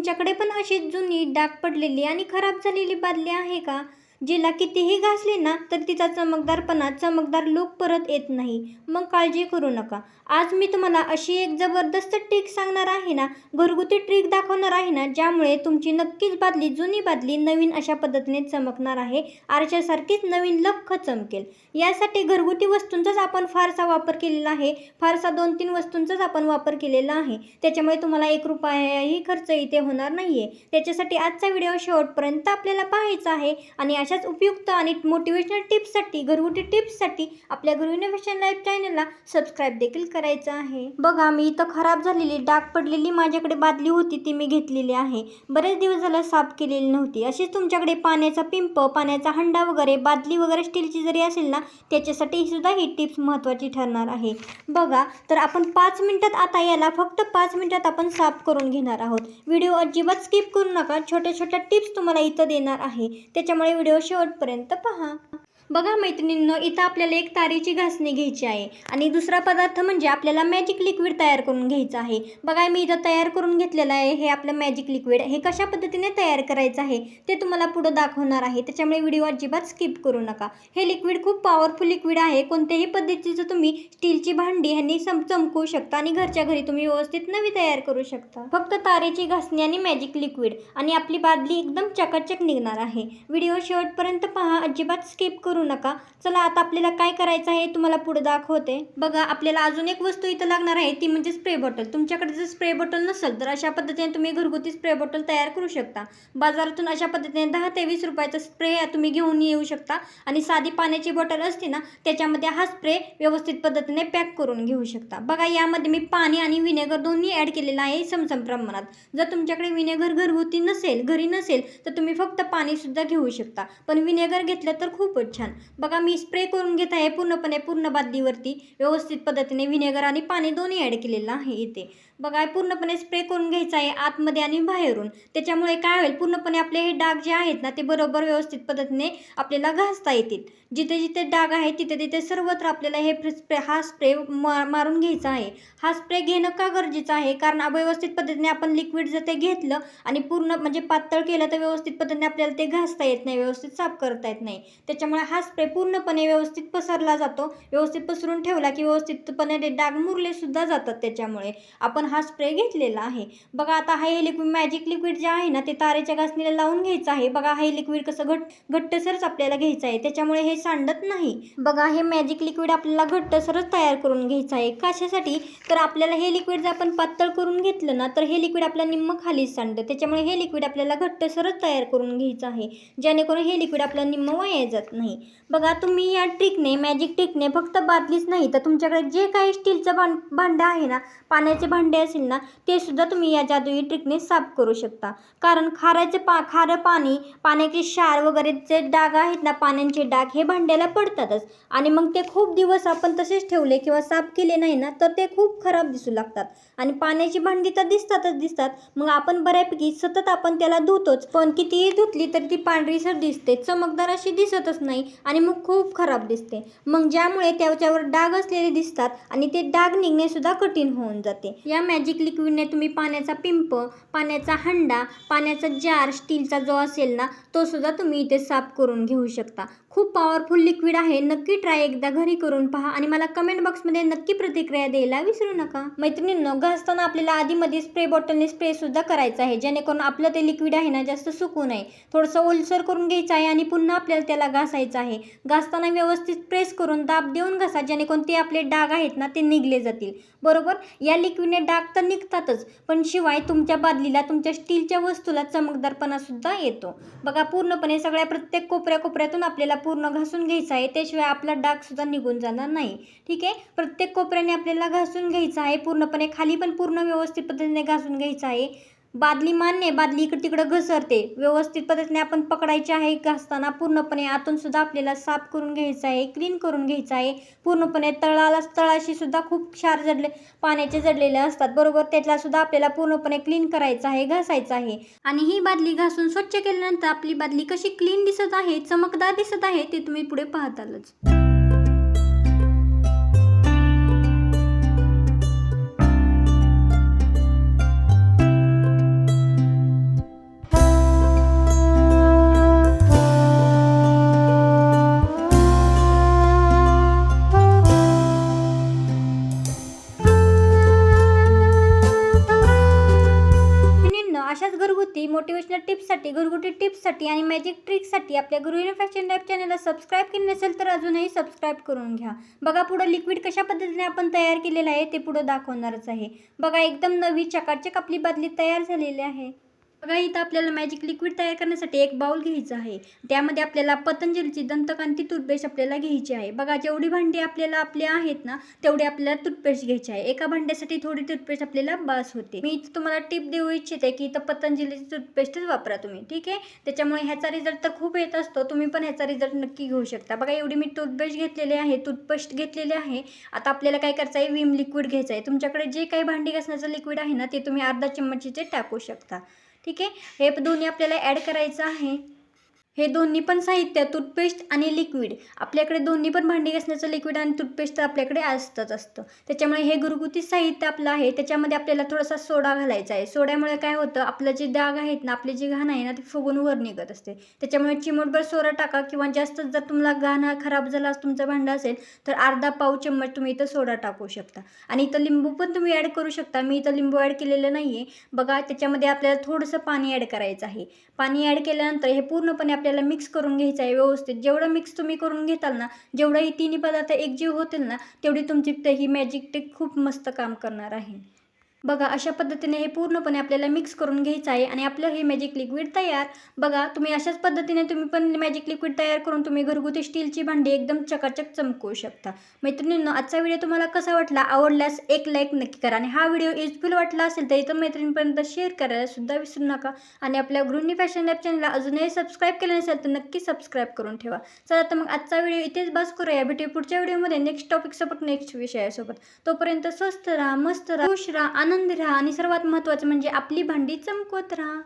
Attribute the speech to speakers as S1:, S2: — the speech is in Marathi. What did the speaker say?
S1: तुमच्याकडे पण अशी जुनी डाग पडलेली आणि खराब झालेली बादली आहे का, जिला कितीही घासली ना तर तिचा चमकदार लूक परत येत नाही? मग काळजी करू नका. आज मी तुम्हाला अशी एक जबरदस्त ट्रिक सांगणार आहे ना, घरगुती ट्रिक दाखवणार आहे ना, ज्यामुळे तुमची नक्कीच जुनी बादली नवीन अशा पद्धतीने चमकणार आहे. आरशासारखीच नवीन लख्ख चमकेल. यासाठी घरगुती वस्तूंचाच आपण फारसा वापर केलेला आहे. फारसा 2-3 वस्तूंचाच आपण वापर केलेला आहे. त्याच्यामुळे तुम्हाला 1 रुपयाही खर्च इथे होणार नाहीये. त्याच्यासाठी आजचा व्हिडिओ शेवटपर्यंत आपल्याला पाहायचा आहे आणि अशाच उपयुक्त आणि मोटिवेशनल टिप्ससाठी, घरगुती टिप्ससाठी आपल्या गुरु इनोव्हेशन लाईफ चॅनलला सबस्क्राईब देखील करायचं आहे. बघा, मी इथं खराब झालेली, डाग पडलेली माझ्याकडे बादली होती, ती मी घेतलेली आहे. बरेच दिवस झालं साफ केलेली नव्हती. अशीच तुमच्याकडे पाण्याचा पिंप, पाण्याचा हंडा वगैरे, बादली वगैरे स्टीलची जरी असेल ना, त्याच्यासाठी सुद्धा ही टिप्स महत्त्वाची ठरणार आहे. बघा, तर आपण 5 मिनिटात, आता याला फक्त 5 मिनिटात आपण साफ करून घेणार आहोत. व्हिडिओ अजिबात स्किप करू नका. छोट्या छोट्या टिप्स तुम्हाला इथं देणार आहे, त्याच्यामुळे व्हिडिओ शेवटपर्यंत पहा. बघा मैत्रिणींनो, इथं आपल्याला एक तारेची घासणी घ्यायची आहे आणि दुसरा पदार्थ म्हणजे आपल्याला मॅजिक लिक्विड तयार करून घ्यायचं आहे. बघा, मी इथं तयार करून घेतलेलं आहे. हे आपलं मॅजिक लिक्विड. हे कशा पद्धतीने तयार करायचं आहे ते तुम्हाला पुढं दाखवणार आहे, त्याच्यामुळे व्हिडिओ अजिबात स्किप करू नका. हे लिक्विड खूप पॉवरफुल लिक्विड आहे. कोणत्याही पद्धतीचं तुम्ही स्टीलची भांडी ह्यांनी चमकवू शकता आणि घरच्या घरी तुम्ही व्यवस्थित नवी तयार करू शकता. फक्त तारेची घासणी आणि मॅजिक लिक्विड आणि आपली बादली एकदम चकाचक निघणार आहे. व्हिडिओ शेवटपर्यंत पहा, अजिबात स्किप करू नका. चला, आता आपल्याला काय करायचं आहे तुम्हाला पुढे दाखवते. बघा, आपल्याला अजून एक वस्तू इथं लागणार आहे, ती म्हणजे स्प्रे बॉटल. तुमच्याकडे जर स्प्रे बॉटल नसेल तर अशा पद्धतीने तुम्ही घरगुती स्प्रे बॉटल तयार करू शकता. बाजारातून अशा पद्धतीने 10 ते 20 रुपयाचा स्प्रे तुम्ही घेऊन येऊ शकता आणि साधी पाण्याची बॉटल असते ना, त्याच्यामध्ये हा स्प्रे व्यवस्थित पद्धतीने पॅक करून घेऊ शकता. बघा, यामध्ये मी पाणी आणि विनेगर दोन्ही ॲड केलेलं आहे समसम प्रमाणात. जर तुमच्याकडे विनेगर घरगुती नसेल, घरी नसेल, तर तुम्ही फक्त पाणी सुद्धा घेऊ शकता, पण विनेगर घेतलं तर खूपच छान. बघा, मी स्प्रे करून घेत आहे पूर्ण बादलीवरती. व्यवस्थित पद्धतीने विनेगर आणि पाणी दोन्ही ॲड केलेलं आहे इथे. बघा, पूर्णपणे स्प्रे करून घ्यायचं आहे आतमध्ये आणि बाहेरून. त्याच्यामुळे काय होईल, पूर्णपणे आपले हे डाग जे आहेत ना, ते बरोबर व्यवस्थित पद्धतीने आपल्याला घासता येतील. जिथे जिथे डाग आहे तिथे तिथे सर्वत्र आपल्याला हा स्प्रे मारून घ्यायचा आहे. हा स्प्रे घेणं का गरजेचं आहे, कारण अव्यवस्थित पद्धतीने आपण लिक्विड जर ते घेतलं आणि पूर्ण म्हणजे पातळ केलं तर व्यवस्थित पद्धतीने आपल्याला ते घासता येत नाही, व्यवस्थित साफ करता येत नाही. त्याच्यामुळे हा स्प्रे पूर्णपणे व्यवस्थित पसरला जातो. व्यवस्थित पसरून ठेवला की व्यवस्थितपणे ते डाग मुरले सुद्धा जातात. त्याच्यामुळे आपण हा स्प्रे घेतलेला आहे. बघा, आता हे लिक्विड, मॅजिक लिक्विड जे आहे ना, ते तारेच्या घासणीला लावून घ्यायचं आहे. बघा, हे लिक्विड कसं घट्टसरच आपल्याला घ्यायचं आहे, त्याच्यामुळे हे सांडत नाही. बघा, हे मॅजिक लिक्विड आपल्याला घट्टसरच तयार करून घ्यायचं आहे. कशासाठी, तर आपल्याला हे लिक्विड जर आपण पातळ करून घेतलं ना, तर हे लिक्विड आपल्याला निम्म खालीच सांडतं. त्याच्यामुळे हे लिक्विड आपल्याला घट्टसरच तयार करून घ्यायचं आहे, जेणेकरून हे लिक्विड आपल्याला निम्म वाया जात नाही. बघा, तुम्ही या ट्रिकने, मॅजिक ट्रिकने फक्त बादलीच नाही तर तुमच्याकडे जे काही स्टीलचं भांडं आहे ना, पाण्याचे भांडे असेल ना, ते सुद्धा तुम्ही या जादुई ट्रिकने साफ करू शकता. कारण खारं पाणी, पाण्याचे क्षार वगैरे जे डाग आहेत ना, पाण्याचे डाग हे भांड्याला पडतातच आणि मग ते खूप दिवस आपण तसेच ठेवले किंवा साफ केले नाही ना, तर ते खूप खराब दिसू लागतात. आणि पाण्याची भांडी तर दिसतात. मग आपण बऱ्यापैकी सतत आपण त्याला धुतोच, पण कितीही धुतली तर ती पांढरीसर दिसते, चमकदार अशी दिसतच नाही आणि मग खूप खराब दिसते. मग ज्यामुळे त्याच्यावर डाग असलेले दिसतात आणि ते डाग निघणे सुद्धा कठीण होऊन जाते. या मॅजिक लिक्विडने तुम्ही पाण्याचा पिंप, पाण्याचा हंडा, पाण्याचा जार स्टीलचा जो असेल ना, तो सुद्धा तुम्ही इथे साफ करून घेऊ शकता. खूप पॉवरफुल लिक्विड आहे. नक्की ट्राय एकदा घरी करून पहा आणि मला कमेंट बॉक्समध्ये नक्की प्रतिक्रिया द्यायला विसरू नका. मैत्रिणींनो, घासताना आपल्याला आधीमध्ये स्प्रे बॉटलने स्प्रे सुद्धा करायचा आहे, जेणेकरून आपलं ते लिक्विड आहे ना, जास्त सुकू नये. थोडंसं ओलसर करून घ्यायचं आहे आणि पुन्हा आपल्याला त्याला घासायचं आहे. घासताना व्यवस्थित प्रेस करून दाब देऊन घासा, जेणेकरून ते आपले डाग आहेत ना, ते निघले जातील. बरोबर, या लिक्विडने डाग तर निघतातच, पण शिवाय तुमच्या बादलीला, तुमच्या स्टीलच्या वस्तूला चमकदारपणा सुद्धा येतो. बघा, पूर्णपणे सगळ्या प्रत्येक कोपऱ्यातून आपल्याला पूर्ण घासून घ्यायचं आहे, त्याशिवाय आपला डाग सुद्धा निघून जाणार नाही. ठीक आहे, प्रत्येक कोपऱ्याने आपल्याला घासून घ्यायचं आहे. पूर्णपणे खाली पण पूर्ण व्यवस्थित पद्धतीने घासून घ्यायचं आहे. बादली मान्य, बादली इकडे तिकडं घसरते, व्यवस्थित पद्धतीने आपण पकडायचे आहे. घासताना पूर्णपणे आतून सुद्धा आपल्याला साफ करून घ्यायचं आहे, क्लीन करून घ्यायचं आहे. पूर्णपणे तळाशी सुद्धा खूप क्षार पाण्याचे जडलेले असतात. बरोबर, त्याला सुद्धा आपल्याला पूर्णपणे क्लीन करायचं आहे, घासायचं आहे. आणि ही बादली घासून स्वच्छ केल्यानंतर आपली बादली कशी क्लीन दिसत आहे, चमकदार दिसत आहे, ते तुम्ही पुढे पाहतालच. अशाच घरगुती मोटिवेशनल टिप्ससाठी, घरगुती टिप्ससाठी आणि मॅजिक ट्रिक्ससाठी आपल्या गृहिणी फॅशन लाईफ चॅनलला सबस्क्राईब केले नसेल तर अजूनही सबस्क्राईब करून घ्या. बघा पुढं लिक्विड कशा पद्धतीने आपण तयार केलेलं आहे ते पुढं दाखवणारच आहे. बघा एकदम नवी चकाचक आपली बादली तयार झालेली आहे. बघा इथं आपल्याला मॅजिक लिक्विड तयार करण्यासाठी एक बाउल घ्यायचा आहे. त्यामध्ये आपल्याला पतंजलीची दंतकांती टूथपेस्ट आपल्याला घ्यायची आहे. बघा जेवढी भांडी आपले आहेत ना तेवढी आपल्याला टूथपेस्ट घ्यायची आहे. एका भांड्यासाठी थोडी टूथपेस्ट आपल्याला बास होते. मी इथं तुम्हाला टिप देऊ इच्छिते की इथं पतंजलीची टूथपेस्टच वापरा तुम्ही, ठीक आहे. त्याच्यामुळे ह्याचा रिझल्ट तर खूप येत असतो, तुम्ही पण ह्याचा रिझल्ट नक्की घेऊ शकता. बघा एवढी मी टूथपेस्ट घेतलेली आहे, टूथपेस्ट घेतलेली आहे. आता आपल्याला काय करायचं आहे, विम लिक्विड घ्यायचं आहे. तुमच्याकडे जे काही भांडी घासण्याचं लिक्विड आहे ना ते तुम्ही अर्धा चम्मचचे टाकू शकता, ठीक आहे. हे दोन्ही आपल्याला ॲड करायचं आहे. हे दोन्ही पण साहित्य टूथपेस्ट आणि लिक्विड आपल्याकडे दोन्ही पण भांडी घासण्याचं लिक्विड आणि टूथपेस्ट तर आपल्याकडे असतं. त्याच्यामुळे हे घरगुती साहित्य आपलं आहे. त्याच्यामध्ये आपल्याला थोडासा सोडा घालायचा आहे. सोड्यामुळे काय होतं, आपलं जे डाग आहेत ना, आपले जे घाण आहे ना ते फुगून वर निघत असते. त्याच्यामुळे चिमूटभर सोडा टाका किंवा जास्त जर तुम्हाला घाण खराब झाला तुमचं भांडं असेल तर अर्धा पाव चम्मच तुम्ही इथं सोडा टाकू शकता. आणि इथं लिंबू पण तुम्ही ॲड करू शकता. मी इथं लिंबू ॲड केलेलं नाही आहे. बघा त्याच्यामध्ये आपल्याला थोडंसं पाणी ॲड करायचं आहे. पाणी ॲड केल्यानंतर हे पूर्णपणे आपल्याला मिक्स करून घ्यायचं आहे व्यवस्थित. जेवढं मिक्स तुम्ही करून घेताल ना, जेवढं ही तिन्ही पदार्थ एकजीव होतील ना तेवढी तुमची ही मॅजिक टिक खूप मस्त काम करणार आहे. बघा अशा पद्धतीने हे पूर्णपणे आपल्याला मिक्स करून घ्यायचं आहे आणि आपलं हे मॅजिक लिक्विड तयार. बघा तुम्ही अशाच पद्धतीने तुम्ही पण मॅजिक लिक्विड तयार करून तुम्ही घरगुती स्टीलची भांडी एकदम चकाचक चमकवू शकता. मैत्रिणींनो आजचा व्हिडिओ तुम्हाला कसा वाटला, आवडल्यास एक लाईक नक्की करा आणि हा व्हिडिओ युजफुल वाटला असेल तर इतर मैत्रिणींपर्यंत शेअर करायला सुद्धा विसरू नका. आणि आपल्या गृहिणी फॅशन लाईफ चॅनलला अजूनही सबस्क्राईब केलं नसेल तर नक्की सबस्क्राईब करून ठेवा. चला तर मग आजचा व्हिडिओ इथेच बस करूया. भेटूया पुढच्या व्हिडिओमध्ये नेक्स्ट टॉपिकसोबत, नेक्स्ट विषयासोबत. तोपर्यंत स्वस्त राहा, मस्त राहा, खुश राहा, आनंदी राहा आणि सर्वात महत्त्वाचं म्हणजे आपली भांडी चमकवत राहा.